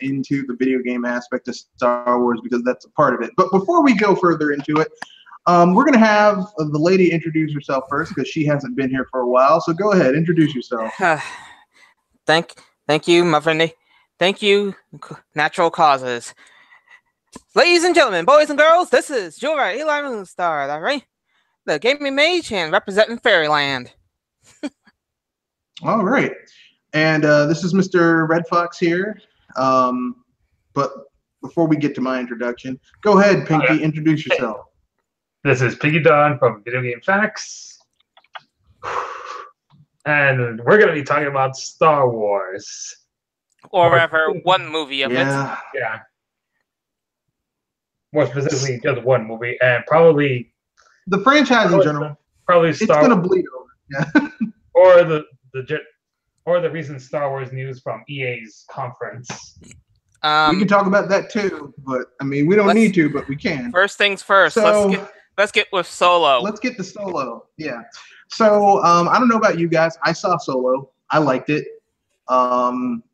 into the video game aspect of Star Wars because that's a part of it. But before we go further into it, we're going to have the lady introduce herself first because she hasn't been here for a while. So go ahead, introduce yourself. Thank you, my friend. Thank you, natural causes. Ladies and gentlemen, boys and girls, this is Jura Eli Moonstar, that right? The gaming mage and representing Fairyland. All right. And this is Mr. Red Fox here. But before we get to my introduction, go ahead, Pinky, introduce yourself. This is Pinky Don from Video Game Facts. And we're going to be talking about Star Wars. Or rather, one movie of it. Yeah. More specifically, just one movie. And probably... the franchise in general. Probably Star It's going to bleed over. Yeah. Or the recent Star Wars news from EA's conference. We can talk about that too, but I mean, we don't need to, but we can. First things first. So, let's get with Solo. Let's get to Solo. Yeah. So I don't know about you guys. I saw Solo. I liked it.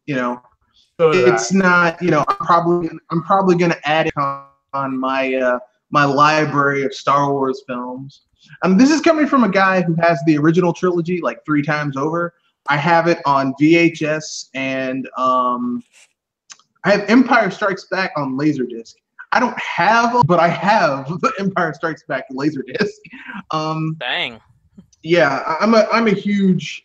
It's not. I'm probably gonna add it on my my library of Star Wars films. This is coming from a guy who has the original trilogy like 3 times over. I have it on VHS, and I have Empire Strikes Back on Laserdisc. I don't have, but I have the Empire Strikes Back Laserdisc. Dang. Yeah, I'm a huge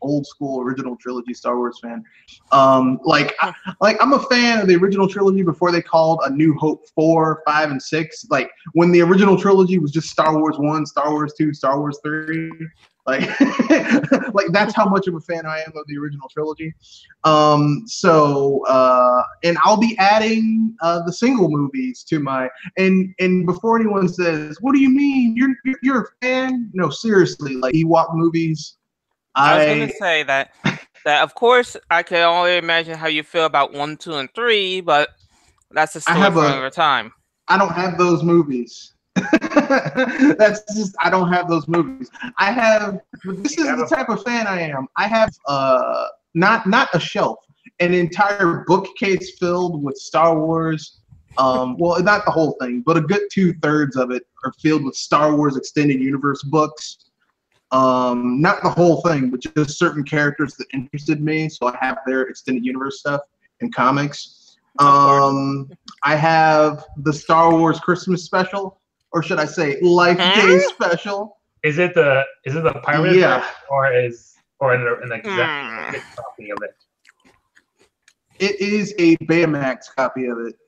old school original trilogy Star Wars fan. I'm a fan of the original trilogy before they called A New Hope 4, 5, and 6. Like when the original trilogy was just Star Wars 1, Star Wars 2, Star Wars 3. Like that's how much of a fan I am of the original trilogy. And I'll be adding the single movies to my and before anyone says, what do you mean? You're a fan? No, seriously, like Ewok movies. I was gonna say that of course I can only imagine how you feel about 1, 2, and 3, but that's a story for another time. I don't have those movies. That's just, I don't have those movies. This is the type of fan I am. I have not a shelf, an entire bookcase filled with Star Wars. Well, not the whole thing, but a good 2/3 of it are filled with Star Wars Extended Universe books. Not the whole thing, but just certain characters that interested me. So I have their Extended Universe stuff and comics. I have the Star Wars Christmas special. Or should I say Life Day special? Is it the pirate version, or an exact copy of it? It is a Betamax copy of it.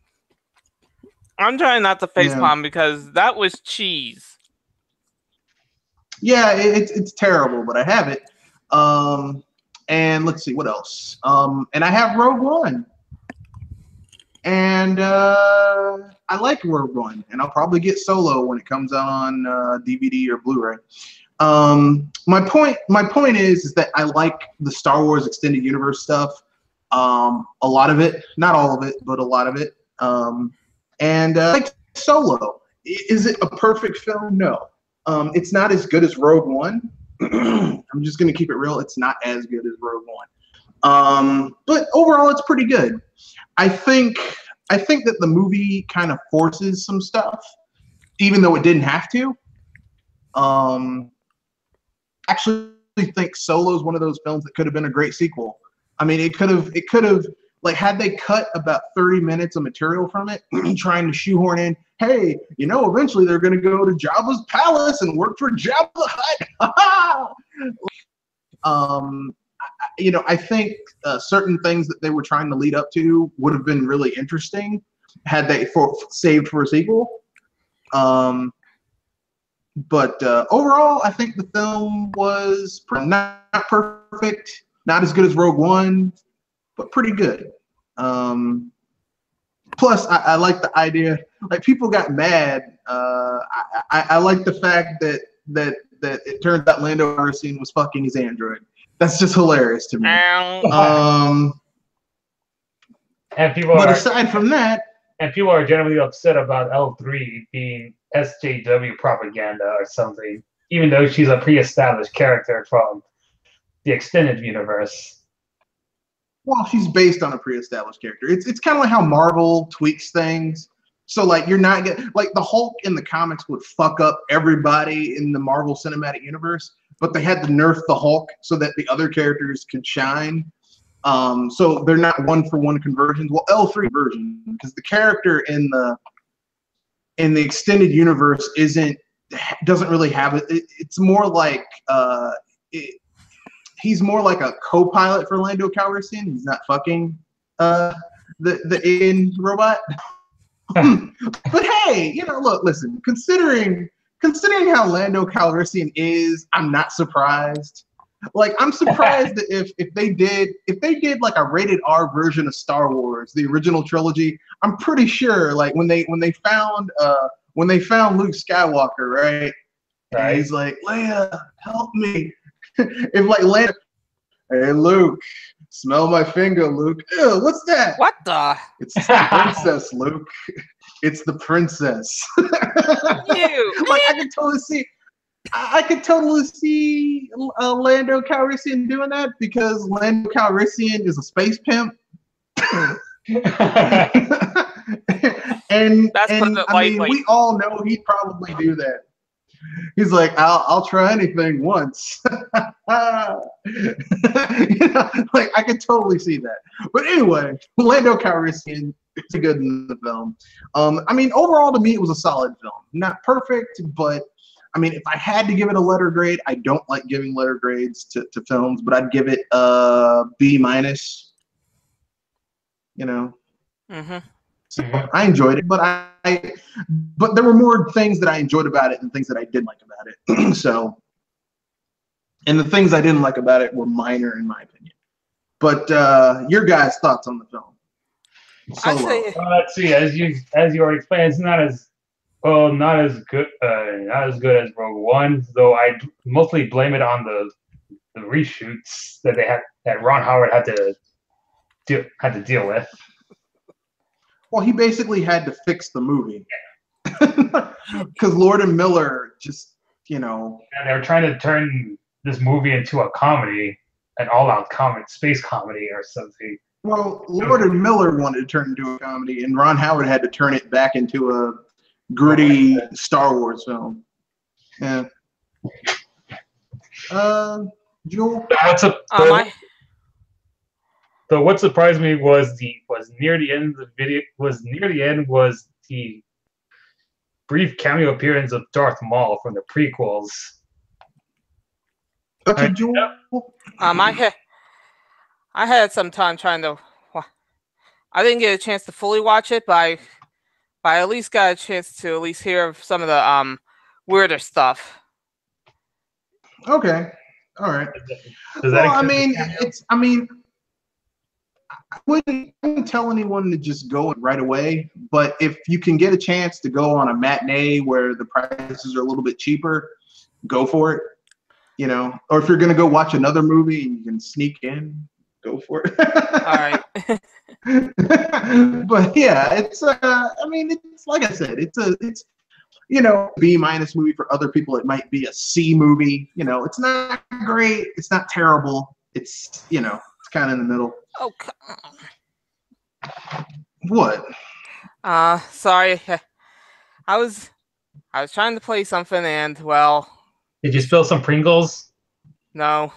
I'm trying not to facepalm because that was cheese. Yeah, it's terrible, but I have it. And let's see what else. And I have Rogue One. And I like Rogue One, and I'll probably get Solo when it comes out on DVD or Blu-ray. My point is that I like the Star Wars Extended Universe stuff. A lot of it, not all of it, but a lot of it. And I like Solo. Is it a perfect film? No. It's not as good as Rogue One. I'm just gonna keep it real. It's not as good as Rogue One. But overall, it's pretty good. I think that the movie kind of forces some stuff, even though it didn't have to. Actually think Solo is one of those films that could have been a great sequel. I mean, it could have like, had they cut about 30 minutes of material from it, trying to shoehorn in, hey, eventually they're going to go to Jabba's palace and work for Jabba the Hutt. I think certain things that they were trying to lead up to would have been really interesting had they saved for a sequel. But overall, I think the film was not perfect, not as good as Rogue One, but pretty good. Plus, I like the idea. Like, people got mad. I like the fact that it turns out Lando Calrissian was fucking his android. That's just hilarious to me. Aside from that, and people are generally upset about L3 being SJW propaganda or something, even though she's a pre-established character from the extended universe. Well, she's based on a pre-established character. It's kind of like how Marvel tweaks things. So like you're not getting like the Hulk in the comics would fuck up everybody in the Marvel Cinematic Universe, but they had to nerf the Hulk so that the other characters could shine. So they're not one-for-one conversions. Well, L3 version because the character in the extended universe doesn't really have it. It's more like he's more like a co-pilot for Lando Calrissian. He's not fucking the alien robot. But hey, listen. Considering how Lando Calrissian is, I'm not surprised. Like, I'm surprised that if they did like a rated R version of Star Wars, the original trilogy, I'm pretty sure like when they found Luke Skywalker, right? And he's like, Leia, help me. If like Leia, hey Luke, smell my finger, Luke. Ew, what's that? What the? It's the princess, Luke. It's the princess. You. Like I could totally see Lando Calrissian doing that because Lando Calrissian is a space pimp. and we all know he'd probably do that. He's like, I'll try anything once. Like I could totally see that. But anyway, Lando Calrissian is good in the film. I mean, overall to me, it was a solid film. Not perfect, but I mean, if I had to give it a letter grade, I don't like giving letter grades to films, but I'd give it B-. Mm-hmm. So I enjoyed it, but there were more things that I enjoyed about it than things that I didn't like about it. So, and the things I didn't like about it were minor in my opinion. But your guys' thoughts on the film? Let's see. As you already explained, it's not as good as Rogue One. Though I mostly blame it on the reshoots that Ron Howard had to deal with. Well, he basically had to fix the movie because Lord and Miller just, And they were trying to turn this movie into a comedy, an all-out space comedy or something. Well, Lord and Miller wanted to turn it into a comedy, and Ron Howard had to turn it back into a gritty Star Wars film. Yeah. Joel? So what surprised me was near the end was the brief cameo appearance of Darth Maul from the prequels. Okay, Joel. I had some time trying to. I didn't get a chance to fully watch it, but I at least got a chance to at least hear some of the weirder stuff. Okay, all right. I wouldn't tell anyone to just go right away, but if you can get a chance to go on a matinee where the prices are a little bit cheaper, go for it. Or if you're gonna go watch another movie and you can sneak in, go for it. All right. But yeah, it's like I said, it's B- movie. For other people it might be a C movie. It's not great, it's not terrible, it's it's kind of in the middle. Oh, what? Sorry. I was trying to play something and well. Did you spill some Pringles? No.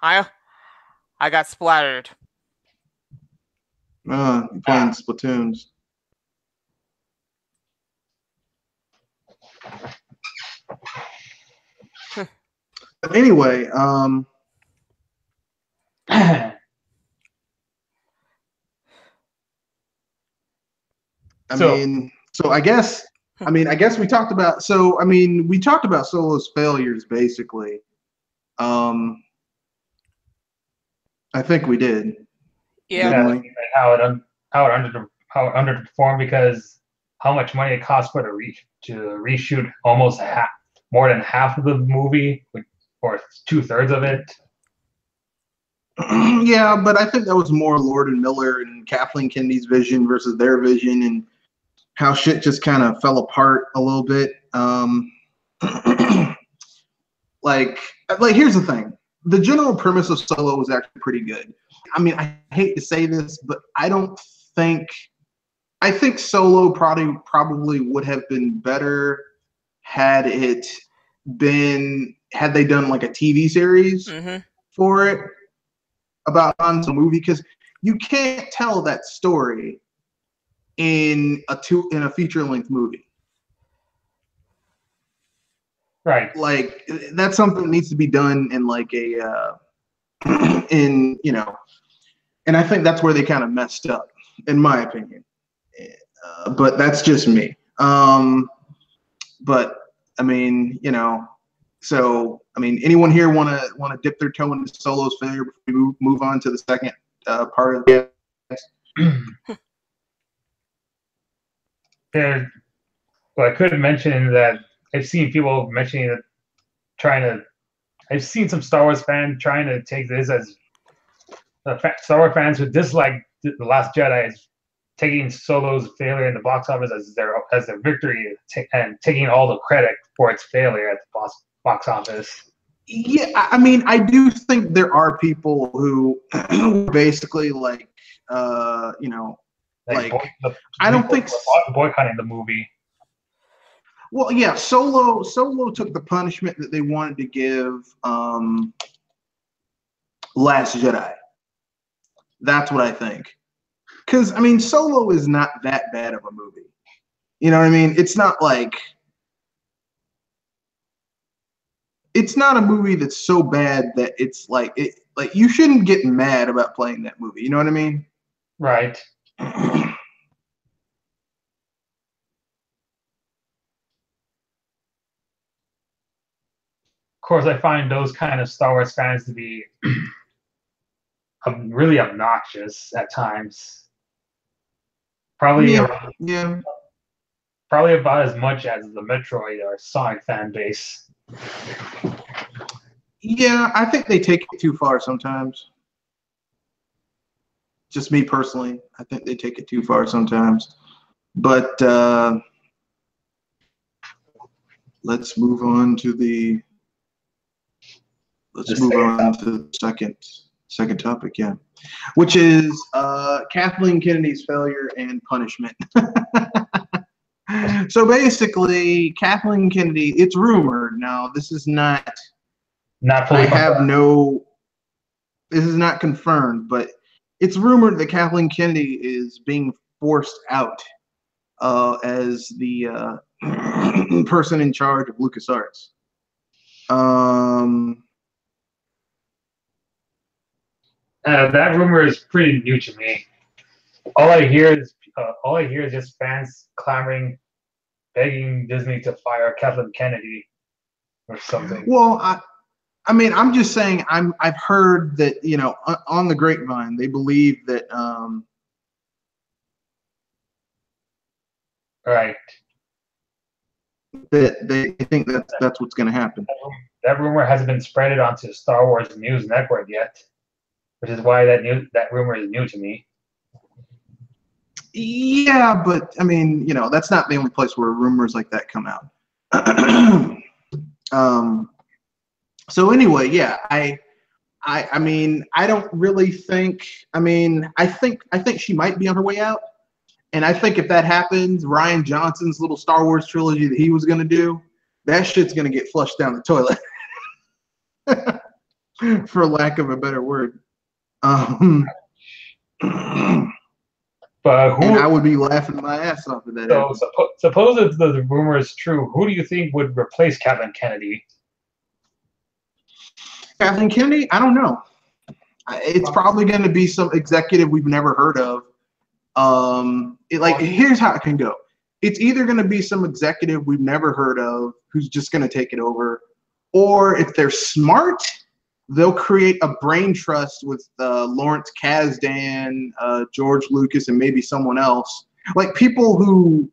I got splattered. You're playing Splatoons. But anyway, I guess we talked about Solo's failures basically. I think we did. Yeah. How it underperformed because how much money it cost for to reshoot almost more than half of the movie, or 2/3 of it. Yeah, but I think that was more Lord and Miller and Kathleen Kennedy's vision versus their vision, and how shit just kind of fell apart a little bit. Like here's the thing. the general premise of Solo was actually pretty good. I mean, I hate to say this, but I think Solo probably would have been better had they done like a TV series for it about on some movie, because you can't tell that story in a feature-length movie. Right. Like, that's something that needs to be done in like a and I think that's where they kind of messed up, in my opinion. But that's just me. But I mean, so I mean, anyone here want to dip their toe into Solo's failure before we move on to the second part of the Yeah. Well, I could mention that I've seen people mentioning that I've seen some Star Wars fans trying to take this as Star Wars fans who dislike The Last Jedi as taking Solo's failure in the box office as their victory and taking all the credit for its failure at the box office. Yeah, I mean, I do think there are people who basically like, I don't think boycotting the movie. Well, yeah, Solo took the punishment that they wanted to give Last Jedi. That's what I think. Because, I mean, Solo is not that bad of a movie. You know what I mean? It's not like... It's not a movie that's so bad that it's like... you shouldn't get mad about playing that movie. You know what I mean? Right. Of course, I find those kind of Star Wars fans to be really obnoxious at times. Probably about as much as the Metroid or Sonic fan base. Yeah, I think they take it too far sometimes. Just me personally, I think they take it too far sometimes. But let's move on to the second topic, yeah, which is Kathleen Kennedy's failure and punishment. So basically, Kathleen Kennedy, it's rumored. Now, this is not fully confirmed. This is not confirmed, but it's rumored that Kathleen Kennedy is being forced out as the person in charge of LucasArts. That rumor is pretty new to me. All I hear is just fans clamoring, begging Disney to fire Kathleen Kennedy or something. Well, I mean, I'm just saying. I've heard that on the grapevine they believe that. Right. That they think that's what's going to happen. That rumor hasn't been spreaded onto Star Wars News Network yet, which is why that rumor is new to me. Yeah, but I mean, that's not the only place where rumors like that come out. So anyway, yeah, I mean, I don't really think. I mean, I think she might be on her way out, and I think if that happens, Rian Johnson's little Star Wars trilogy that he was gonna do, that shit's gonna get flushed down the toilet, for lack of a better word. But and I would be laughing my ass off of that. So suppose if the rumor is true, who do you think would replace Kathleen Kennedy? Kathleen Kennedy? I don't know. It's probably going to be some executive we've never heard of. Here's how it can go. It's either going to be some executive we've never heard of who's just going to take it over, or if they're smart, they'll create a brain trust with Lawrence Kasdan, George Lucas, and maybe someone else. Like people who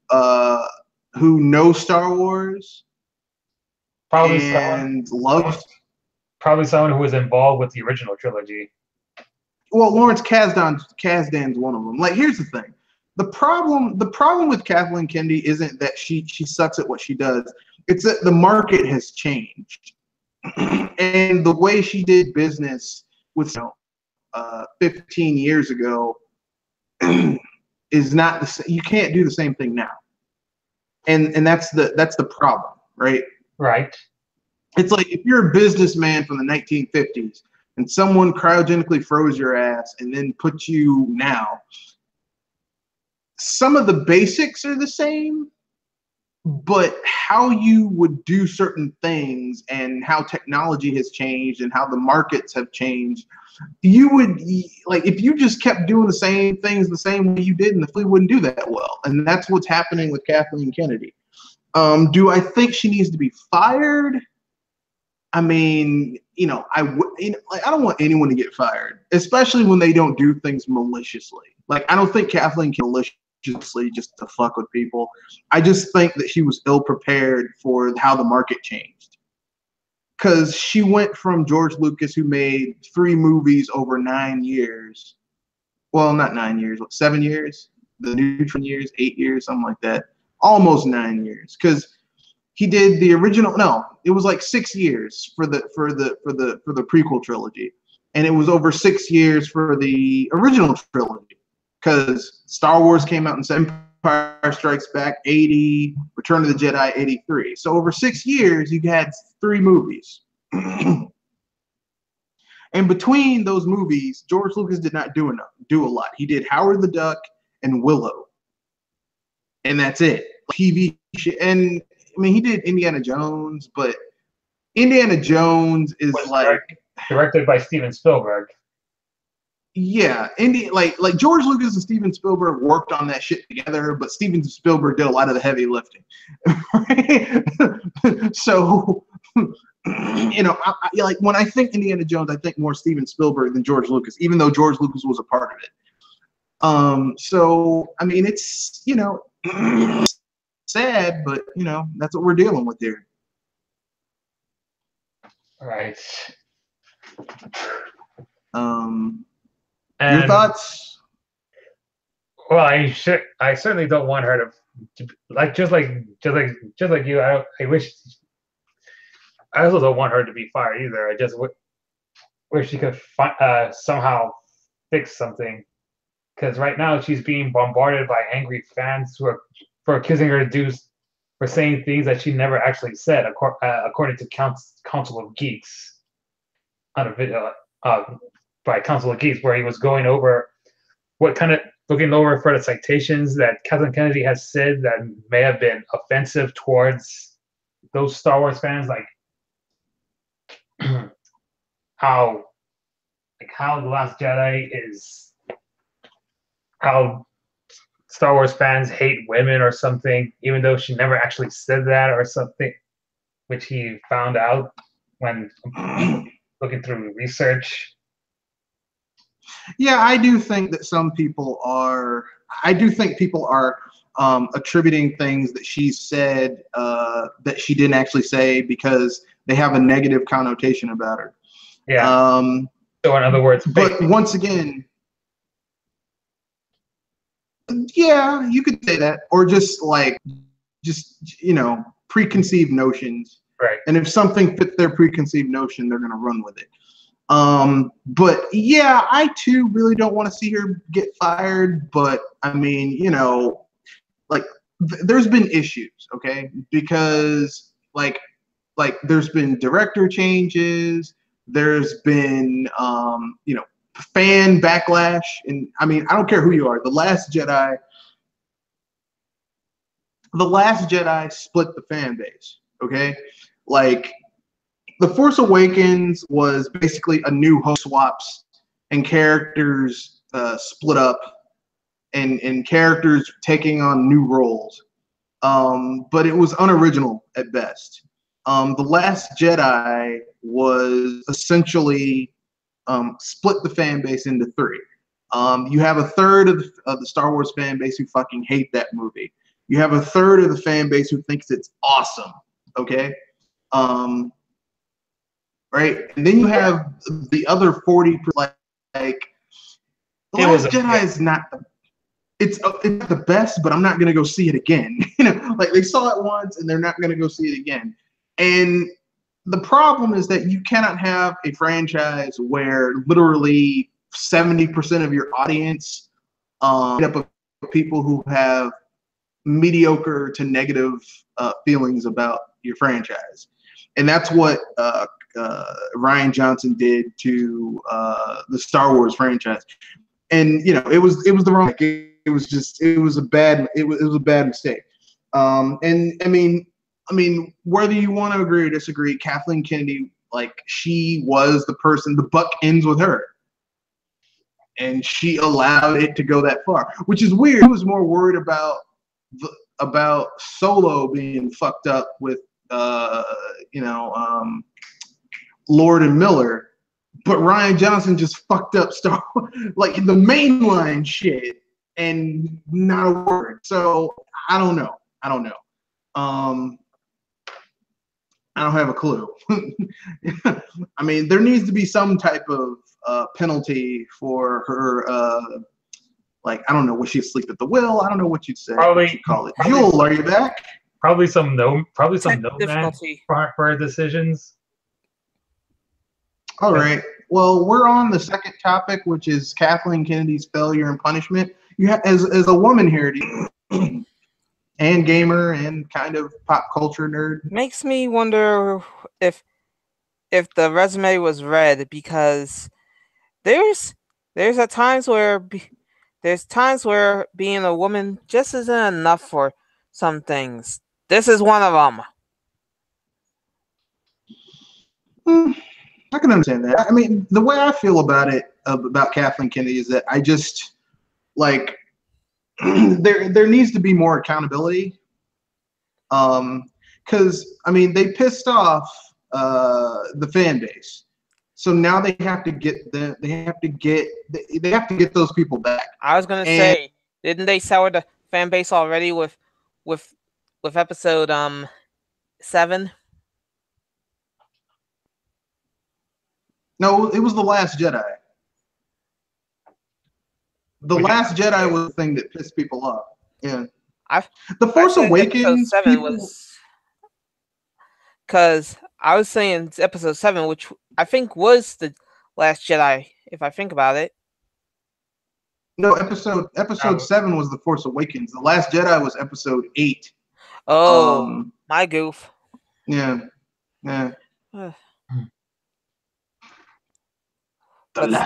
know Star Wars and love. Probably someone who was involved with the original trilogy. Well, Lawrence Kasdan's one of them. Like, here's the thing: the problem with Kathleen Kennedy isn't that she sucks at what she does. It's that the market has changed. And the way she did business with 15 years ago is not the same. You can't do the same thing now. And that's the problem, right? Right. It's like if you're a businessman from the 1950s and someone cryogenically froze your ass and then put you now, some of the basics are the same, but how you would do certain things and how technology has changed and how the markets have changed, you would, like, if you just kept doing the same things the same way you did, and the fleet wouldn't do that well. And that's what's happening with Kathleen Kennedy. Do I think she needs to be fired? I mean, I don't want anyone to get fired, especially when they don't do things maliciously. Like, I don't think Kathleen can maliciously just to fuck with people. I just think that she was ill prepared for how the market changed. Because she went from George Lucas, who made 3 movies over 9 years. Well, not 9 years, 7 years? The Neutron years, 8 years, something like that. Almost 9 years. Because he did the original. No, it was like 6 years for the prequel trilogy, and it was over 6 years for the original trilogy, because Star Wars came out in Empire Strikes Back 80, Return of the Jedi 83. So over 6 years, you had 3 movies. And between those movies, George Lucas did not do a lot. He did Howard the Duck and Willow, and that's it. TV and. I mean, he did Indiana Jones, but Indiana Jones is directed by Steven Spielberg. Yeah, like George Lucas and Steven Spielberg worked on that shit together, but Steven Spielberg did a lot of the heavy lifting. So, like when I think Indiana Jones, I think more Steven Spielberg than George Lucas, even though George Lucas was a part of it. So I mean, it's sad, but that's what we're dealing with here. Right. Your thoughts? Well, I certainly don't want her to just like you. I also don't want her to be fired either. I just wish she could somehow fix something, because right now she's being bombarded by angry fans who are for accusing her for saying things that she never actually said, according to Council of Geeks, on a video by Council of Geeks, where he was going over looking over for the citations that Kathleen Kennedy has said that may have been offensive towards those Star Wars fans, like how The Last Jedi is how Star Wars fans hate women or something, even though she never actually said that or something, which he found out when looking through research. Yeah, I do think that people are attributing things that she said that she didn't actually say because they have a negative connotation about her. Yeah. So in other words, but once again, yeah, you could say that, or just preconceived notions. Right. And if something fits their preconceived notion, they're gonna run with it. But yeah, I too really don't want to see her get fired. But I mean, there's been issues, okay? Because like there's been director changes, there's been fan backlash, and I mean, I don't care who you are. The Last Jedi split the fan base, okay? Like, The Force Awakens was basically a new host swaps and characters split up and characters taking on new roles. But it was unoriginal at best. The Last Jedi was essentially split the fan base into 3. You have a third of the Star Wars fan base who fucking hate that movie. You have a third of the fan base who thinks it's awesome. Okay. Right. And then you have the other 40%, like The Last Jedi is not it's the best, but I'm not gonna go see it again. Like they saw it once and they're not gonna go see it again. And the problem is that you cannot have a franchise where literally 70% of your audience made up of people who have mediocre to negative feelings about your franchise. And that's what Rian Johnson did to the Star Wars franchise. And it was the wrong. It was a bad mistake. And I mean, whether you want to agree or disagree, Kathleen Kennedy, like, she was the person. The buck ends with her, and she allowed it to go that far, which is weird. I was more worried about Solo being fucked up with Lord and Miller, but Rian Johnson just fucked up Star Wars, like the mainline shit, and not a word. So I don't know. I don't have a clue. I mean, there needs to be some type of penalty for her. Like, I don't know, was she asleep at the wheel? I don't know what you'd say. What you call it. Jewel, are you back? Probably some no difficulty for her decisions. All right. Well, we're on the second topic, which is Kathleen Kennedy's failure and punishment. You have, as a woman here, and gamer and kind of pop culture nerd, makes me wonder if the resume was read, because there's times where being a woman just isn't enough for some things. This is one of them. I can understand that. I mean, the way I feel about it, about Kathleen Kennedy, is that I just like there needs to be more accountability. Because I mean, they pissed off the fan base, so now they have to get those people back. I was gonna say, didn't they sour the fan base already with episode 7? No, it was The Last Jedi. The Last Jedi was the thing that pissed people off. Yeah. The Force Awakens. Episode 7 was, because I was saying episode 7, which I think was The Last Jedi, if I think about it. No, episode 7 was The Force Awakens. The Last Jedi was episode 8. Oh, my goof. Yeah. But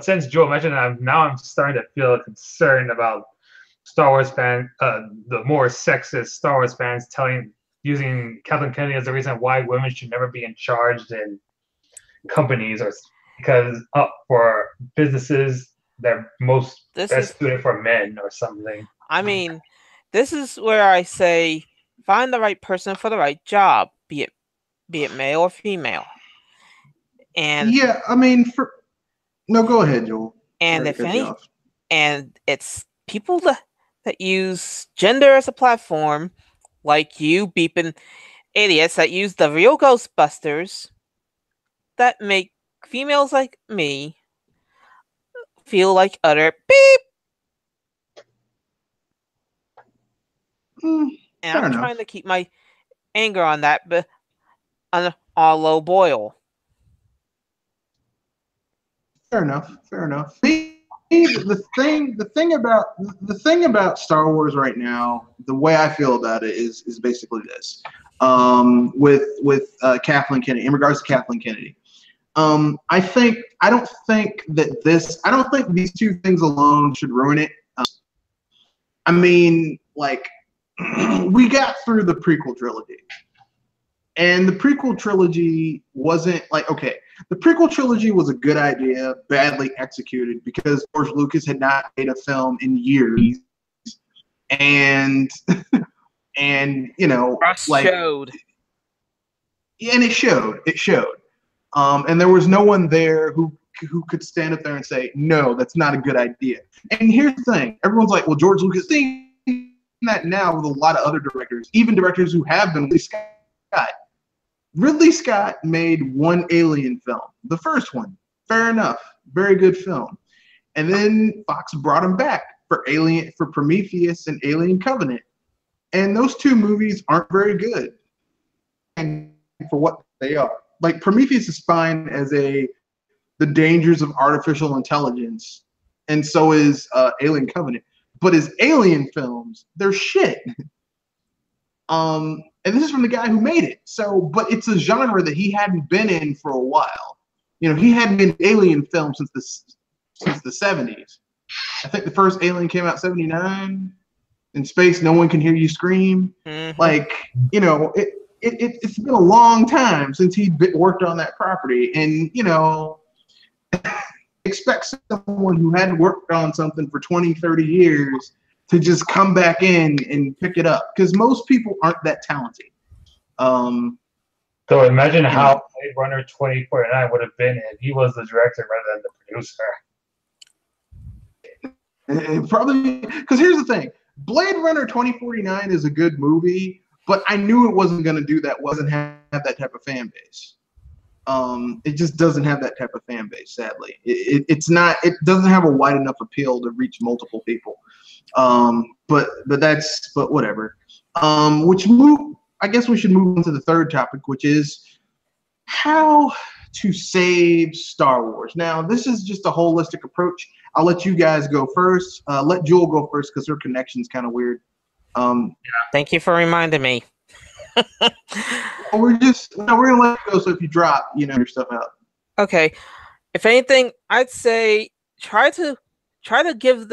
since Joe mentioned it, I'm starting to feel concerned about Star Wars fans, the more sexist Star Wars fans using Kathleen Kennedy as the reason why women should never be in charge in companies, or because for businesses they're best suited for men or something. I mean, this is where I say find the right person for the right job, be it male or female. And yeah, I mean, no, go ahead, Joel. And and it's people that use gender as a platform, like you beeping idiots that use the real Ghostbusters, that make females like me feel like utter beep. And I'm trying to keep my anger on that, but on a low boil. Fair enough. The thing about Star Wars right now, the way I feel about it is basically this. With Kathleen Kennedy, in regards to Kathleen Kennedy, I don't think these two things alone should ruin it. I mean, like, we got through the prequel trilogy, and the prequel trilogy wasn't like, okay, the prequel trilogy was a good idea, badly executed, because George Lucas had not made a film in years, and showed. And it showed. And there was no one there who could stand up there and say, no, that's not a good idea. And here's the thing. Everyone's like, well, George Lucas, seeing that now with a lot of other directors, even directors who have been Ridley Scott made one Alien film. The first one, fair enough, very good film. And then Fox brought him back for Prometheus and Alien Covenant. And those two movies aren't very good and for what they are. Like Prometheus is fine as the dangers of artificial intelligence, and so is Alien Covenant. But as alien films, they're shit. And this is from the guy who made it. So, but it's a genre that he hadn't been in for a while. You know, he hadn't been alien film since the 70s. I think the first Alien came out 79. In space, no one can hear you scream. Mm-hmm. Like, you know, it's been a long time since he worked on that property, and you know, expect someone who hadn't worked on something for 20, 30 years to just come back in and pick it up, because most people aren't that talented. So imagine how Blade Runner 2049 would have been if he was the director rather than the producer. Probably, because here's the thing. Blade Runner 2049 is a good movie, but I knew it wasn't going to do that. Wasn't have that type of fan base. It just doesn't have that type of fan base. Sadly, it's not. It doesn't have a wide enough appeal to reach multiple people. But whatever. I guess we should move on to the third topic, which is how to save Star Wars. Now, this is just a holistic approach. I'll let you guys go first. Let Jewel go first because her connection's kind of weird. Thank you for reminding me. We're gonna let you go. So if you drop, your stuff out. Okay. If anything, I'd say try to give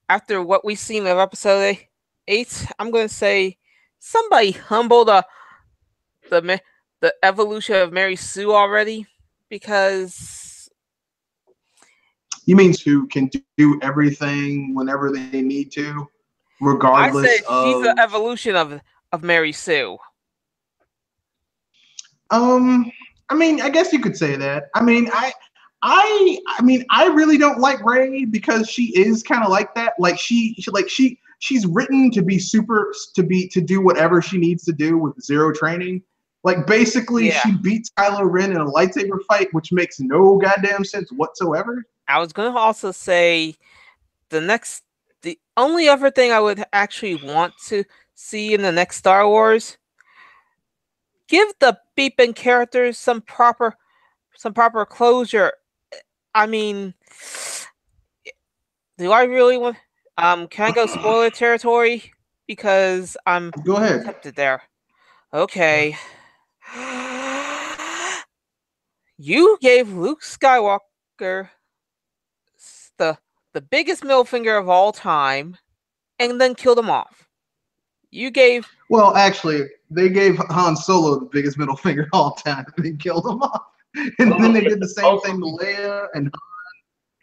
after what we've seen of episode 8. I'm gonna say somebody humble the evolution of Mary Sue already, because. You mean who can do everything whenever they need to, regardless I say she's the evolution of Mary Sue. I mean, I guess you could say that. I mean, I really don't like Rey because she is kind of like that. Like she's written to be to do whatever she needs to do with zero training. Like basically, she beats Kylo Ren in a lightsaber fight, which makes no goddamn sense whatsoever. I was going to also say the only other thing I would actually want to see in the next Star Wars, give the beeping characters some proper closure. I mean, do I really want? Can I go spoiler territory? Because I'm tempted there. Okay. You gave Luke Skywalker the biggest middle finger of all time, and then killed him off. Well, actually, they gave Han Solo the biggest middle finger of all time, and then killed him off. And then they did the same thing to Leia and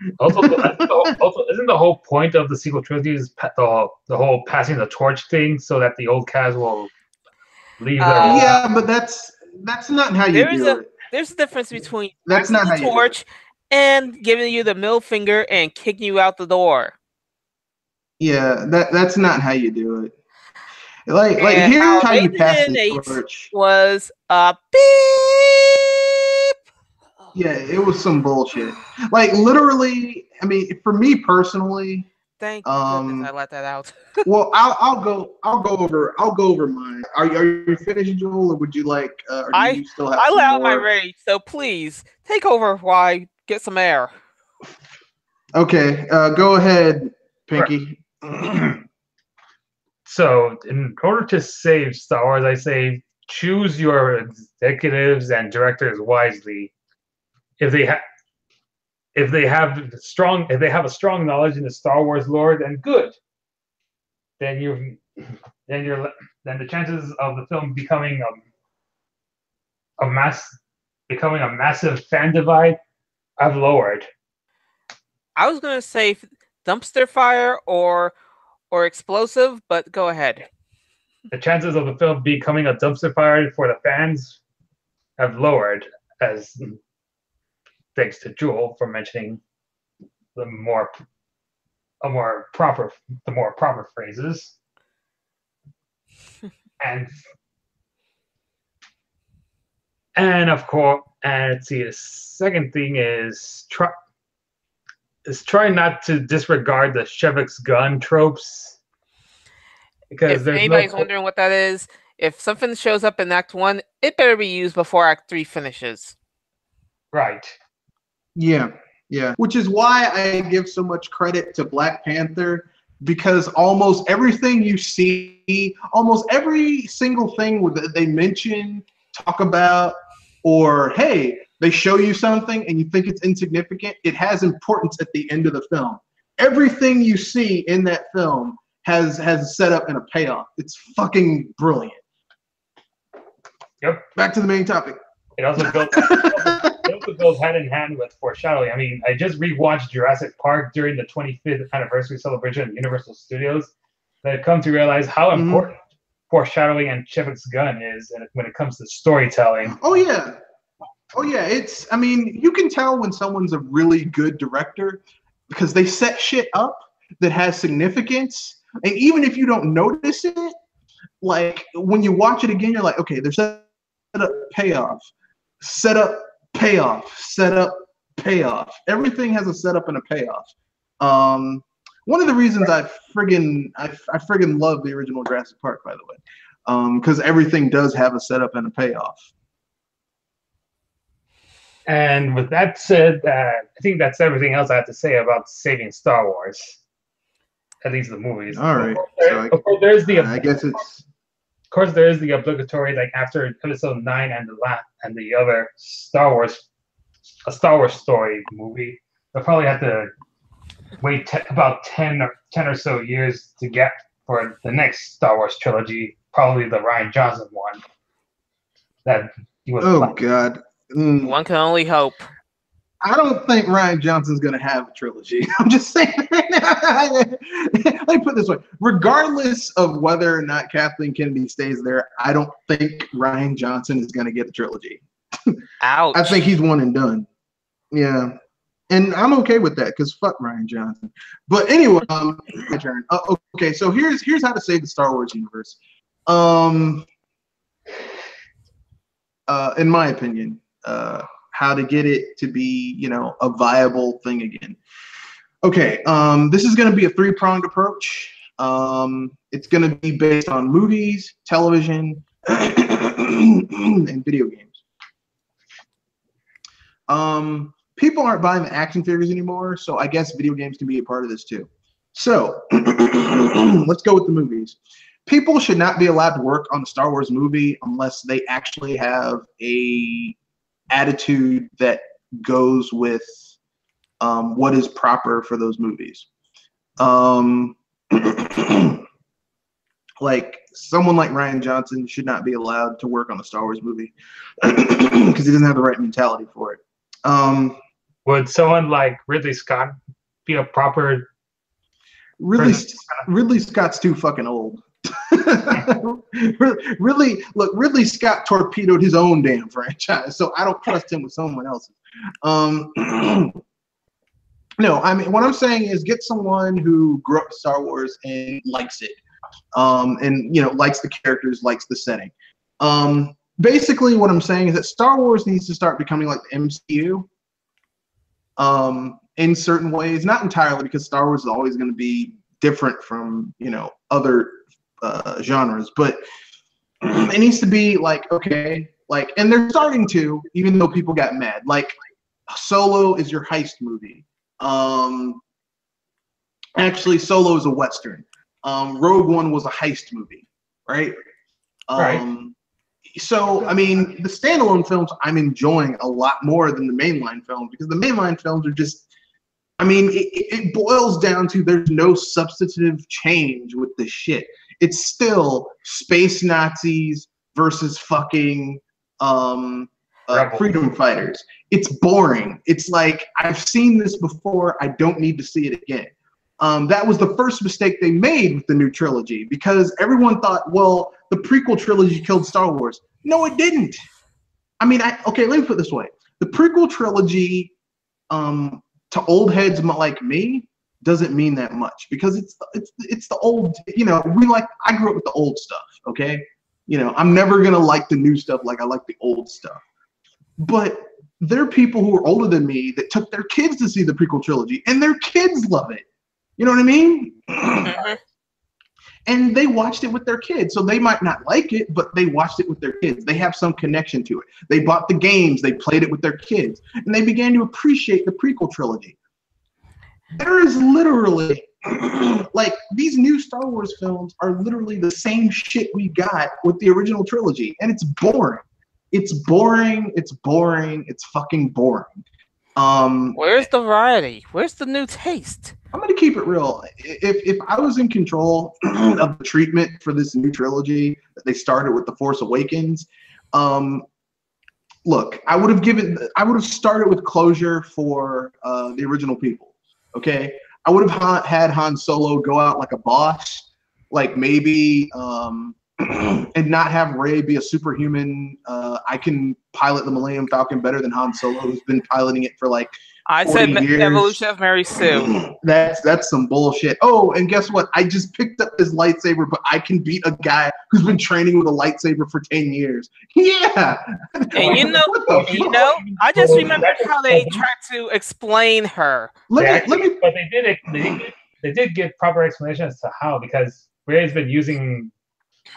Han. Also, isn't the whole point of the sequel trilogy is the whole passing the torch thing, so that the old cast will leave their yeah, but that's not how you do it. There's a difference between passing the torch and giving you the middle finger and kicking you out the door. Yeah, that's not how you do it. Like here's how you pass the torch. Was a beep. Yeah, it was some bullshit. Like literally, I mean, for me personally. Thank goodness I let that out. Well, I'll go over mine. Are you finished, Joel, or would you like? Or do you still have I let out more? my rage, so please take over while I get some air. Okay, go ahead, Pinky. So, in order to save Star Wars, I say choose your executives and directors wisely. If they have a strong knowledge in the Star Wars lore, then good. Then the chances of the film becoming a massive fan divide have lowered. I was gonna say dumpster fire or explosive, but go ahead. The chances of the film becoming a dumpster fire for the fans have lowered, as thanks to Jewel for mentioning the more proper phrases. and of course, and let's see, the second thing is try not to disregard the Shevik's gun tropes. Because if anybody's wondering what that is, if something shows up in Act 1, it better be used before Act 3 finishes. Right. Yeah. Which is why I give so much credit to Black Panther, because almost everything you see, almost every single thing that they mention, talk about, or hey, they show you something and you think it's insignificant, it has importance at the end of the film. Everything you see in that film has a setup and a payoff. It's fucking brilliant. Yep. Back to the main topic. It also goes hand in hand with foreshadowing. I mean, I just rewatched Jurassic Park during the 25th anniversary celebration at Universal Studios. And I've come to realize how important foreshadowing and Chevrolet's gun is when it comes to storytelling. Oh yeah. It's, I mean, you can tell when someone's a really good director because they set shit up that has significance. And even if you don't notice it, like when you watch it again, you're like, okay, there's set up, payoff, set up, payoff, set up, payoff. Everything has a setup and a payoff. One of the reasons I friggin' love the original Jurassic Park, by the way, because everything does have a setup and a payoff. And with that said, I think that's everything else I have to say about saving Star Wars. At least the movies. All right. Of course, there's the. I guess it's. Of course, there is the obligatory, like after Episode 9 and the other Star Wars story movie. They'll probably have to wait about 10 or so years to get for the next Star Wars trilogy, probably the Rian Johnson one. That he was. Oh God. One can only hope. I don't think Rian Johnson's going to have a trilogy. I'm just saying. Let me put it this way. Regardless of whether or not Kathleen Kennedy stays there, I don't think Rian Johnson is going to get a trilogy. Ouch. I think he's one and done. Yeah. And I'm okay with that because fuck Rian Johnson. But anyway, my turn. Okay, so here's how to save the Star Wars universe. In my opinion, how to get it to be, a viable thing again. Okay, this is going to be a three-pronged approach. It's going to be based on movies, television, and video games. People aren't buying the action figures anymore, so I guess video games can be a part of this too. So let's go with the movies. People should not be allowed to work on a Star Wars movie unless they actually have a attitude that goes with what is proper for those movies. Like someone like Rian Johnson should not be allowed to work on a Star Wars movie because he doesn't have the right mentality for it. Would someone like Ridley Scott be a proper? Ridley Scott's too fucking old. Ridley Scott torpedoed his own damn franchise, so I don't trust him with someone else's. No, I mean what I'm saying is get someone who grew up with Star Wars and likes it, and likes the characters, likes the setting. Basically, what I'm saying is that Star Wars needs to start becoming like the MCU. In certain ways, not entirely, because Star Wars is always going to be different from other genres, but it needs to be like, okay, like, and they're starting to, even though people got mad, like Solo is your heist movie. Actually, Solo is a Western. Rogue One was a heist movie, right? Right. So, I mean, the standalone films I'm enjoying a lot more than the mainline films, because the mainline films are just, I mean, it boils down to there's no substantive change with this shit. It's still space Nazis versus fucking freedom fighters. It's boring. It's like, I've seen this before. I don't need to see it again. That was the first mistake they made with the new trilogy, because everyone thought, well, the prequel trilogy killed Star Wars. No, it didn't. I mean, okay, let me put it this way. The prequel trilogy, to old heads like me, doesn't mean that much, because it's the old, I grew up with the old stuff, okay? I'm never gonna like the new stuff like I like the old stuff. But there are people who are older than me that took their kids to see the prequel trilogy, and their kids love it. You know what I mean? And they watched it with their kids. So they might not like it, but they watched it with their kids. They have some connection to it. They bought the games. They played it with their kids. And they began to appreciate the prequel trilogy. There is literally, like, these new Star Wars films are literally the same shit we got with the original trilogy. And it's boring. It's boring. It's boring. It's fucking boring. Where's the variety? Where's the new taste? I'm gonna keep it real. If I was in control of the treatment for this new trilogy that they started with The Force Awakens, look, I would have started with closure for the original people. Okay, I would have had Han Solo go out like a boss, like maybe, and not have Rey be a superhuman. I can pilot the Millennium Falcon better than Han Solo, who's been piloting it for like. I said evolution of Mary Sue. That's some bullshit. Oh, and guess what? I just picked up this lightsaber, but I can beat a guy who's been training with a lightsaber for 10 years. Yeah. And you know, I just remembered how they tried to explain her. But they did give proper explanations to how, because Rey's been using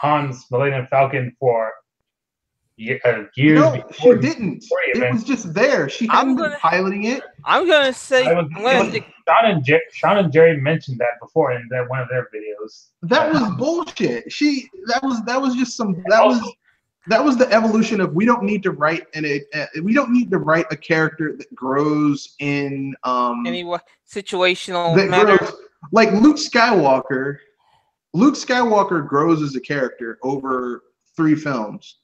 Han's Millennium Falcon for years. No, she didn't. It was just there. She hadn't been piloting it. I'm gonna say Sean and Jerry mentioned that before in one of their videos. That was bullshit. That was just some that was the evolution of we don't need to write a character that grows in any situational manner. Like Luke Skywalker. Luke Skywalker grows as a character over 3 films.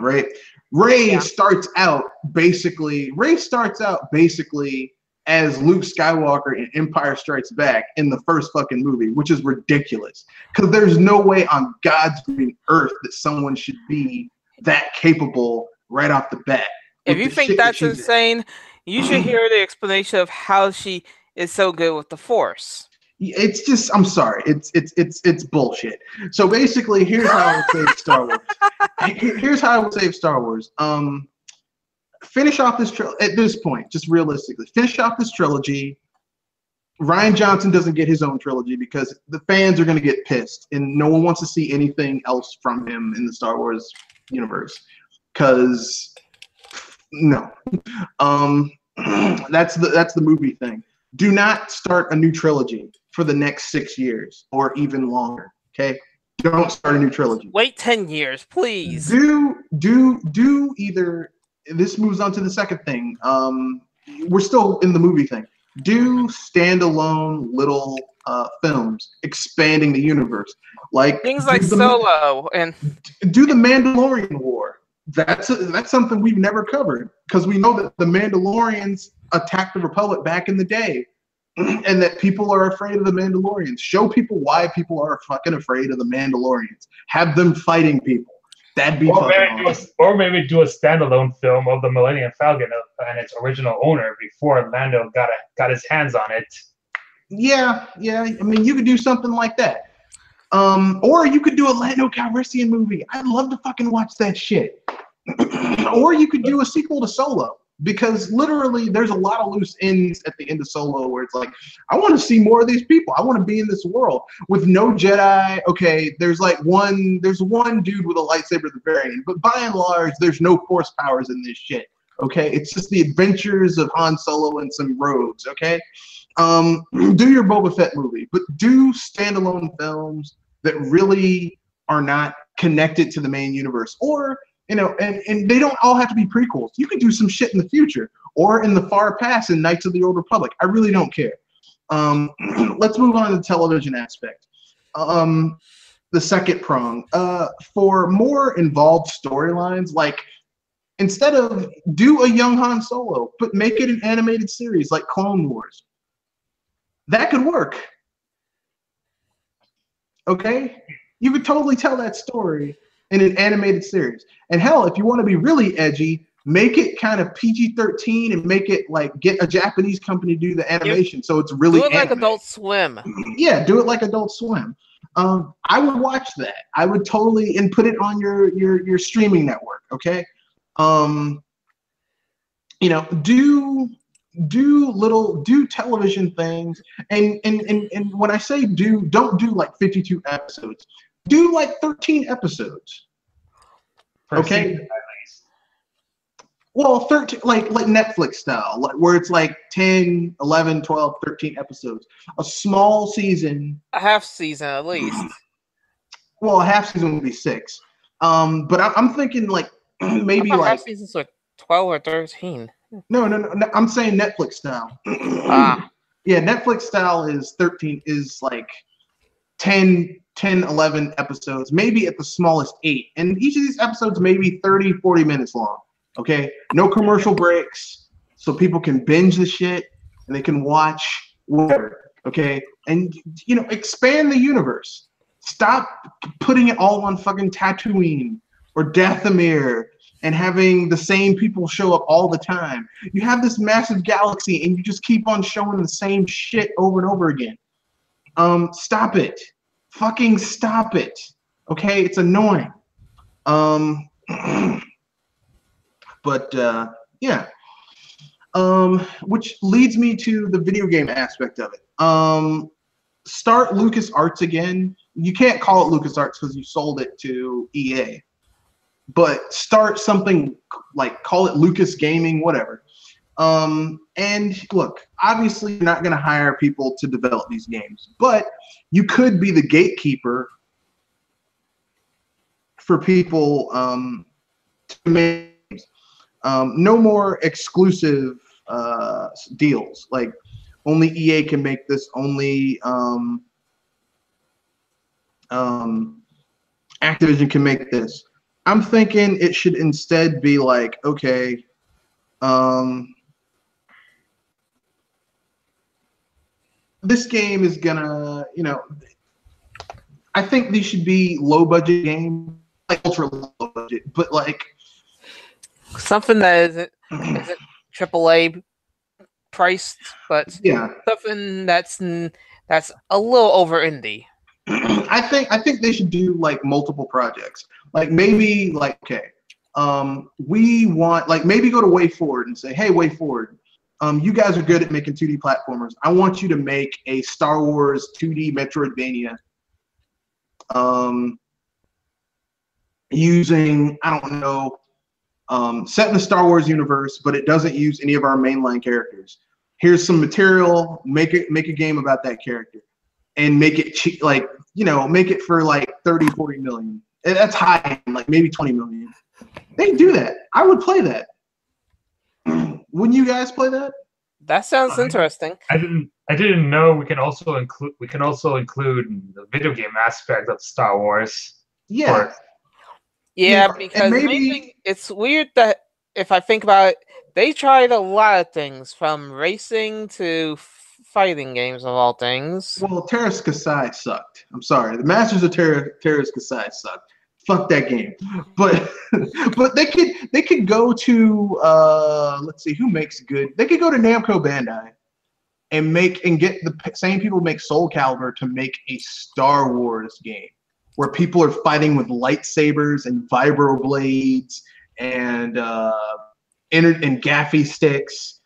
Right? Rey starts out basically as Luke Skywalker in Empire Strikes Back in the first fucking movie, which is ridiculous. Because there's no way on God's green earth that someone should be that capable right off the bat. If you think that's insane, you should hear the explanation of how she is so good with the Force. It's just, I'm sorry, it's bullshit. So basically, here's how I would save Star Wars. Here's how I would save Star Wars. Finish off this at this point, just realistically, finish off this trilogy. Rian Johnson doesn't get his own trilogy because the fans are going to get pissed, and no one wants to see anything else from him in the Star Wars universe. Because no, that's the movie thing. Do not start a new trilogy for the next 6 years or even longer. Okay, don't start a new trilogy. Wait 10 years, please. Do either. This moves on to the second thing. We're still in the movie thing. Do standalone little films expanding the universe, like things like Solo and do the Mandalorian War. That's something we've never covered because we know that the Mandalorians attacked the Republic back in the day, and that people are afraid of the Mandalorians. Show people why people are fucking afraid of the Mandalorians. Have them fighting people. That'd be or maybe do a standalone film of the Millennium Falcon and its original owner before Lando got his hands on it. Yeah. I mean, you could do something like that. Or you could do a Lando Calrissian movie. I'd love to fucking watch that shit. Or you could do a sequel to Solo. Because literally, there's a lot of loose ends at the end of Solo where it's like, I want to see more of these people. I want to be in this world with no Jedi. Okay, there's one dude with a lightsaber at the very end, but by and large, there's no Force powers in this shit. Okay, it's just the adventures of Han Solo and some rogues. Okay, do your Boba Fett movie, but do standalone films that really are not connected to the main universe, or and they don't all have to be prequels. You could do some shit in the future or in the far past in Knights of the Old Republic. I really don't care. Let's move on to the television aspect. The second prong. For more involved storylines, like instead of do a young Han Solo, but make it an animated series like Clone Wars. That could work. Okay? You could totally tell that story in an animated series. And hell, if you want to be really edgy, make it kind of PG-13 and make it like get a Japanese company to do the animation so it's really do it like Adult Swim. Yeah, do it like Adult Swim. I would watch that. I would totally and put it on your streaming network. Okay, do do television things, and when I say don't do like 52 episodes, do like 13 episodes. Okay. At least. Well, 13, like Netflix style, like where it's like 10, 11, 12, 13 episodes. A small season. A half season at least. Well, a half season would be 6. But I'm thinking like maybe like half seasons are 12 or 13. No. I'm saying Netflix style. Yeah, Netflix style is 13, is like 10, 11 episodes, maybe at the smallest 8. And each of these episodes may be 30, 40 minutes long. Okay? No commercial breaks, so people can binge the shit and they can watch whatever. Okay? And, expand the universe. Stop putting it all on fucking Tatooine or Dathomir and having the same people show up all the time. You have this massive galaxy and you just keep on showing the same shit over and over again. Stop it. Fucking stop it. Okay? It's annoying. But yeah. Which leads me to the video game aspect of it. Start LucasArts again. You can't call it LucasArts because you sold it to EA. But start something like, call it Lucas Gaming, whatever. And look, obviously you're not going to hire people to develop these games, but you could be the gatekeeper for people to make games. No more exclusive deals. Like only EA can make this. Only Activision can make this. I'm thinking it should instead be like, okay, this game is gonna, I think these should be low budget games, like ultra low budget, but like something that isn't AAA priced, but yeah, something that's a little over indie. I think they should do like multiple projects. Like maybe like, okay, we want, like, maybe go to Way Forward and say, hey, Way Forward, you guys are good at making 2D platformers. I want you to make a Star Wars 2D Metroidvania using, I don't know, set in the Star Wars universe, but it doesn't use any of our mainline characters. Here's some material, make a game about that character. And make it cheap, like, make it for like 30, 40 million. That's high, like maybe 20 million. They do that. I would play that. Wouldn't you guys play that? That sounds interesting. I didn't know we can also include the video game aspect of Star Wars. Yeah. Yeah, because maybe it's weird that if I think about it, they tried a lot of things from racing to fighting games of all things. Well, Terras Kasai sucked. I'm sorry. The Masters of Terras Kasai sucked. Fuck that game. But they could go to let's see, who makes good. They could go to Namco Bandai and get the same people who make Soul Calibur to make a Star Wars game where people are fighting with lightsabers and vibroblades and gaffy sticks.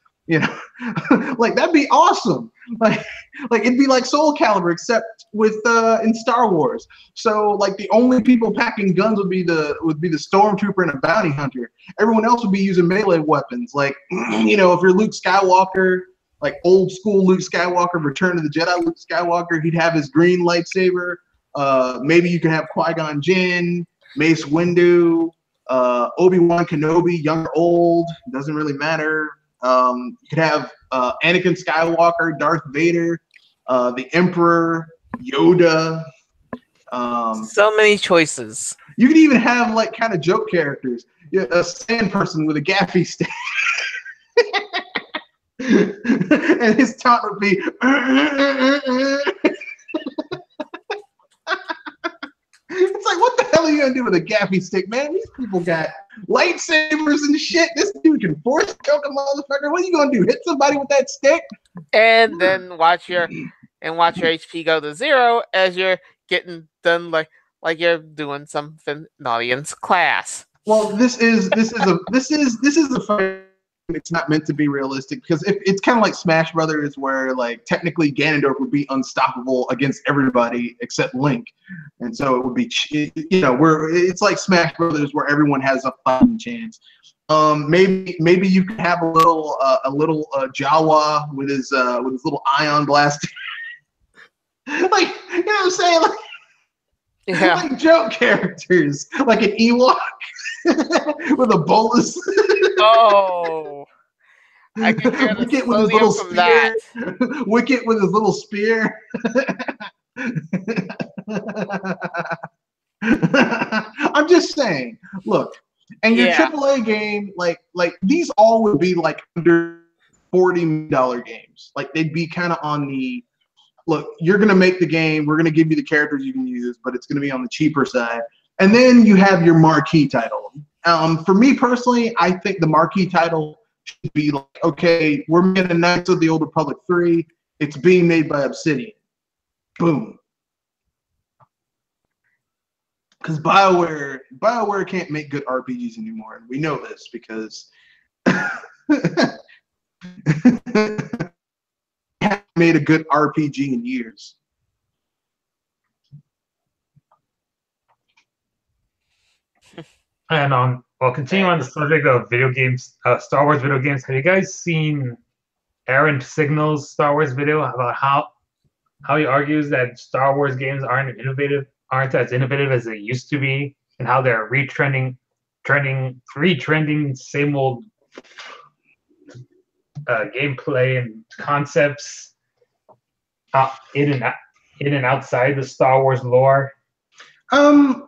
Like that'd be awesome. Like it'd be like Soul Calibur except with in Star Wars. So like the only people packing guns would be the stormtrooper and a bounty hunter. Everyone else would be using melee weapons. Like if you're Luke Skywalker, like old school Luke Skywalker, Return of the Jedi Luke Skywalker, he'd have his green lightsaber. Maybe you can have Qui-Gon Jinn, Mace Windu, Obi-Wan Kenobi, young or old, doesn't really matter. You could have Anakin Skywalker, Darth Vader, the Emperor, Yoda. So many choices. You could even have like kind of joke characters. A sand person with a gaffy stick. And his taunt would be it's like, what the hell are you gonna do with a gaffy stick, man? These people got lightsabers and shit. This dude can force choke a motherfucker. What are you gonna do? Hit somebody with that stick? And then watch your HP go to 0 as you're getting done like you're doing something naughty in class. Well, this is the it's not meant to be realistic because if it's kind of like Smash Brothers, where like technically Ganondorf would be unstoppable against everybody except Link, and so it would be it's like Smash Brothers where everyone has a fighting chance. Maybe you could have a little Jawa with his little ion blast, like you know what I'm saying, like. Yeah. Like joke characters, like an Ewok with a bolus. Oh, I can hear the Wicket with his little from spear. that. Wicket with his little spear. I'm just saying. Look, and your AAA game, like these all would be like under $40 million games. Like they'd be kind of on the. Look, you're going to make the game. We're going to give you the characters you can use, but it's going to be on the cheaper side. And then you have your marquee title. For me personally, I think the marquee title should be like, okay, we're making Knights of the Old Republic 3. It's being made by Obsidian. Boom. Because BioWare can't make good RPGs anymore. And we know this because haven't made a good RPG in years. And continuing on the subject of video games, Star Wars video games, have you guys seen Aaron Signal's Star Wars video about how he argues that Star Wars games aren't as innovative as they used to be, and how they're retrending same old gameplay and concepts in and outside the Star Wars lore? The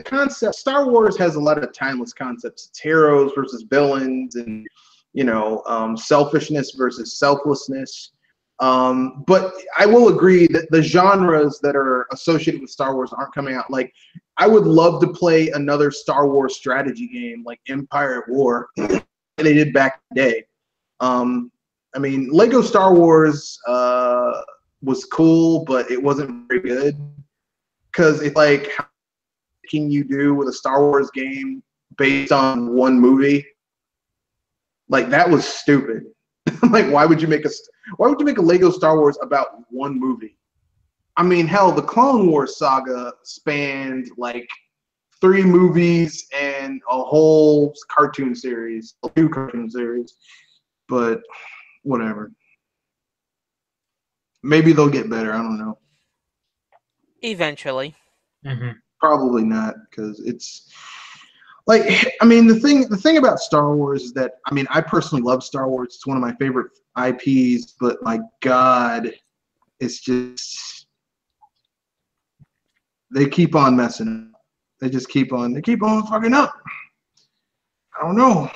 concept, Star Wars has a lot of timeless concepts. It's heroes versus villains, and selfishness versus selflessness. But I will agree that the genres that are associated with Star Wars aren't coming out. Like, I would love to play another Star Wars strategy game like Empire at War that they did back in the day. Lego Star Wars was cool, but it wasn't very good. Because it's like, how can you do with a Star Wars game based on one movie? Like, that was stupid. Like, why would you make a Lego Star Wars about one movie? I mean, hell, the Clone Wars saga spanned like 3 movies and a whole cartoon series, 2 cartoon series. But whatever. Maybe they'll get better. I don't know. Eventually. Mm-hmm. Probably not, because it's like, the thing about Star Wars is that, I personally love Star Wars. It's one of my favorite IPs, but my God, it's just, they keep on messing up. They keep on fucking up. I don't know.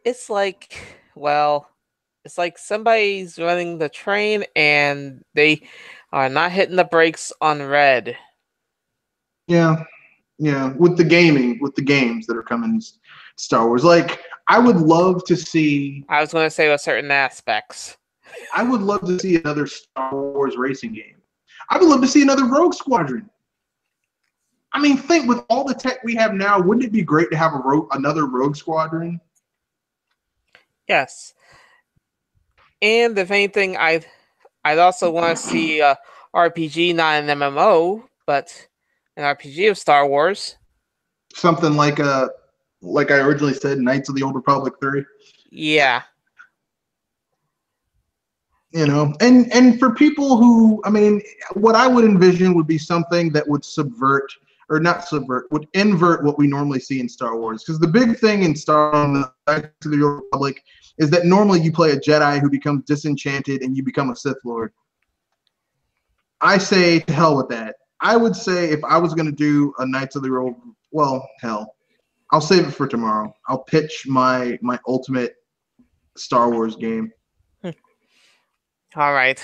It's like, it's like somebody's running the train and they are not hitting the brakes on red. Yeah. With the games that are coming to Star Wars. Like, I would love to see. I was going to say with certain aspects. I would love to see another Star Wars racing game. I would love to see another Rogue Squadron. Think with all the tech we have now, wouldn't it be great to have another Rogue Squadron? Yes. And if anything, I'd also want to see a RPG, not an MMO, but an RPG of Star Wars. Something like I originally said, Knights of the Old Republic 3. Yeah. And for people who, what I would envision would be something that would would invert what we normally see in Star Wars. Because the big thing in Knights of the Old Republic is that normally you play a Jedi who becomes disenchanted and you become a Sith Lord. I say to hell with that. I would say if I was going to do a Knights of the Old, hell, I'll save it for tomorrow. I'll pitch my ultimate Star Wars game. All right.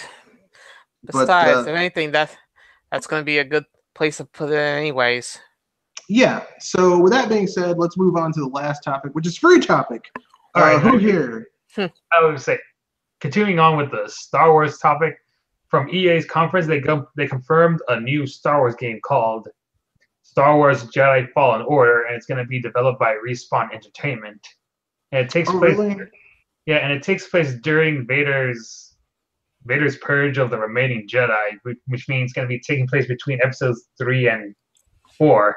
Besides, if anything, that's going to be a good place to put it anyways. Yeah. So with that being said, let's move on to the last topic, which is free topic. All right, who here? I would say, continuing on with the Star Wars topic, from EA's conference, they confirmed a new Star Wars game called Star Wars Jedi Fallen Order, and it's going to be developed by Respawn Entertainment. And it takes place. Really? Yeah, and it takes place during Vader's purge of the remaining Jedi, which means it's going to be taking place between episodes 3 and 4.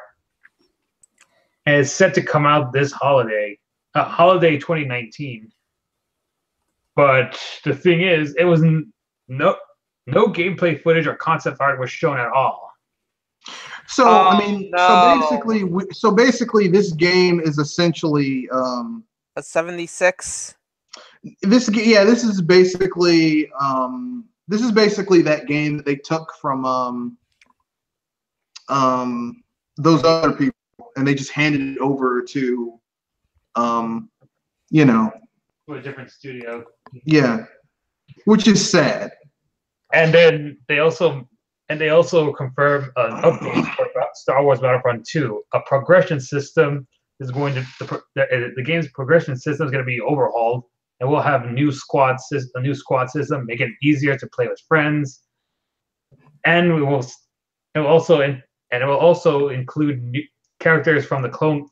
And it's set to come out this holiday 2019. But the thing is, it was no gameplay footage or concept art was shown at all. So no. so basically, this game is essentially a 76. This is basically that game that they took from those other people, and they just handed it over to to a different studio. Yeah, which is sad. And then they also confirmed an update for Star Wars Battlefront 2. A progression system is going to the game's progression system is going to be overhauled, and we'll have a new squad system, make it easier to play with friends, and it will also include new characters from the Clone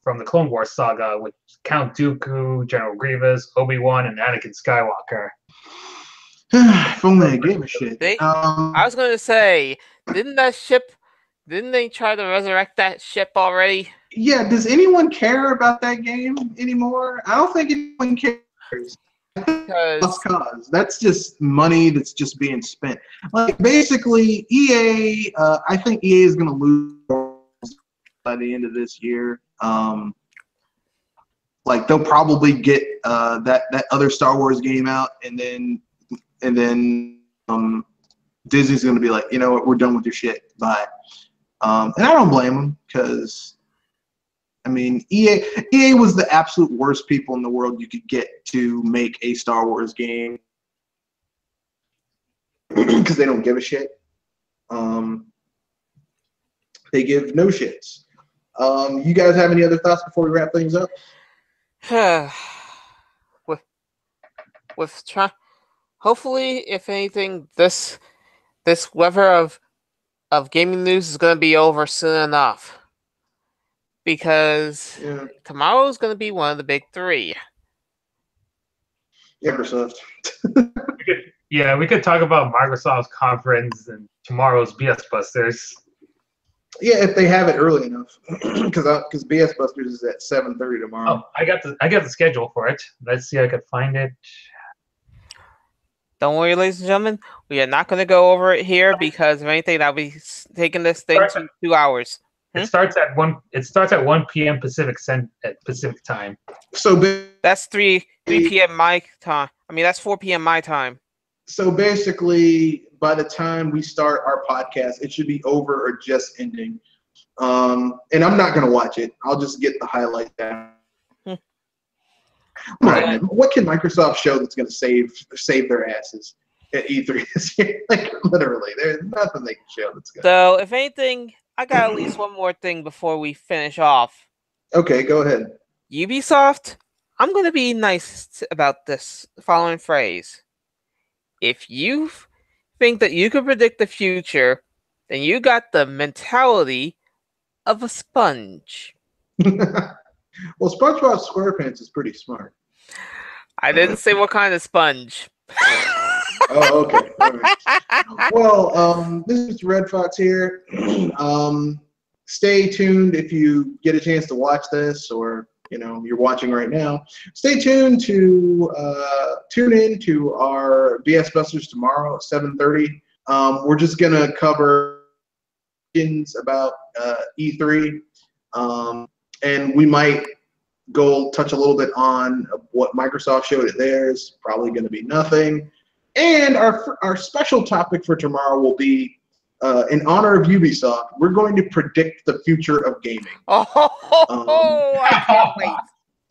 Wars saga, with Count Dooku, General Grievous, Obi-Wan, and Anakin Skywalker. If only I gave a shit. I was going to say, didn't they try to resurrect that ship already? Yeah, does anyone care about that game anymore? I don't think anyone cares. Cause that's just money that's just being spent. Like, basically, EA, I think EA is going to lose by the end of this year. Like, they'll probably get that other Star Wars game out, and then Disney's going to be like, you know what, we're done with your shit. Bye. And I don't blame them, because, I mean, EA was the absolute worst people in the world you could get to make a Star Wars game, because they don't give a shit. They give no shits. You guys have any other thoughts before we wrap things up? Hopefully, if anything, this weather of gaming news is going to be over soon enough, because tomorrow is going to be one of the big 3. Microsoft. We could talk about Microsoft's conference and tomorrow's BS Busters. Yeah, if they have it early enough, because BS Busters is at 7:30 tomorrow. Oh, I got the schedule for it. Let's see if I can find it. Don't worry, ladies and gentlemen. We are not going to go over it here, because if anything, I'll be taking this thing to 2 hours. It starts at 1 p.m. Pacific time. So that's 3 p.m. my time. I mean, that's 4 p.m. my time. So basically, by the time we start our podcast, it should be over or just ending. And I'm not going to watch it. I'll just get the highlight down. Right. What can Microsoft show that's going to save their asses at E3 this year? Like, literally, there's nothing they can show that's going to. So, if anything, I got at least one more thing before we finish off. Okay, go ahead. Ubisoft, I'm going to be nice about this following phrase. If you think that you can predict the future, then you got the mentality of a sponge. Well, SpongeBob SquarePants is pretty smart. I didn't say what kind of sponge. Oh, okay. All right. Well, this is Red Fox here. Stay tuned if you get a chance to watch this, or you're watching right now. Stay tuned to tune in to our BS Busters tomorrow at 7:30. We're just gonna cover things about E3. And we might go touch a little bit on what Microsoft showed at theirs. Probably going to be nothing. And our special topic for tomorrow will be, in honor of Ubisoft, we're going to predict the future of gaming. I can't wait.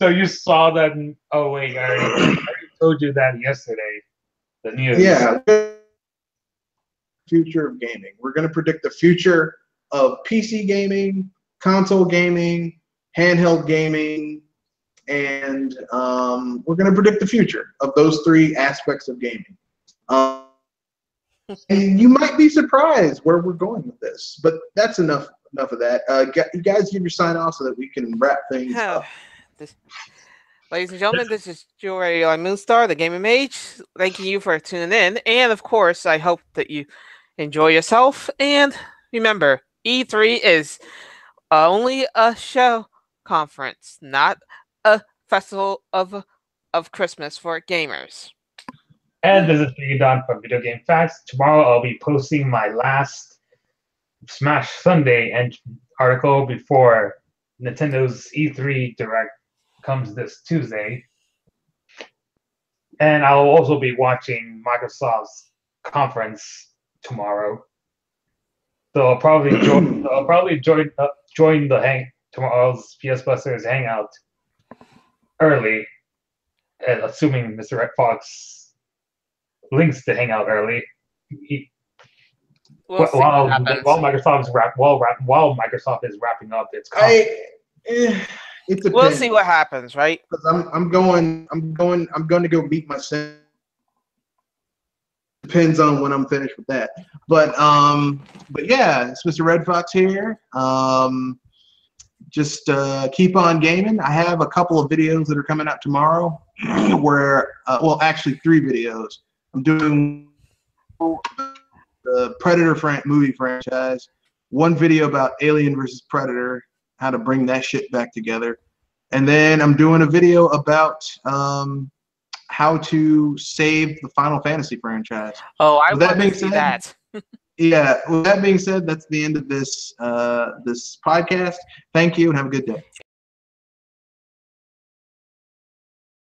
So you saw that? Oh wait, I already told you that yesterday. The news. Yeah. Future of gaming. We're going to predict the future of PC gaming, console gaming, handheld gaming, and we're going to predict the future of those 3 aspects of gaming. And you might be surprised where we're going with this, but that's enough enough of that. You guys give your sign off so that we can wrap things up. Ladies and gentlemen, this is Joe Radio Moonstar, the Gaming Mage. Thanking you for tuning in. And of course, I hope that you enjoy yourself. And remember, E3 is only a show conference, not a festival of Christmas for gamers. And this is Big Don from Video Game Facts. Tomorrow I'll be posting my last Smash Sunday article before Nintendo's E3 Direct comes this Tuesday. And I'll also be watching Microsoft's conference tomorrow. So I'll probably join tomorrow's PS Busters hangout early, and assuming Mr. Red Fox links to hang out early. While Microsoft is wrapping up its conference. We'll see what happens, right? I'm going to go beat myself. Depends on when I'm finished with that. But yeah, it's Mr. Red Fox here. Just keep on gaming. I have a couple of videos that are coming out tomorrow where, well, actually 3 videos. I'm doing the Predator movie franchise, 1 video about Alien versus Predator, how to bring that shit back together. And then I'm doing a video about how to save the Final Fantasy franchise. Oh, I want to see that. Yeah, with that being said, that's the end of this this podcast. Thank you and have a good day.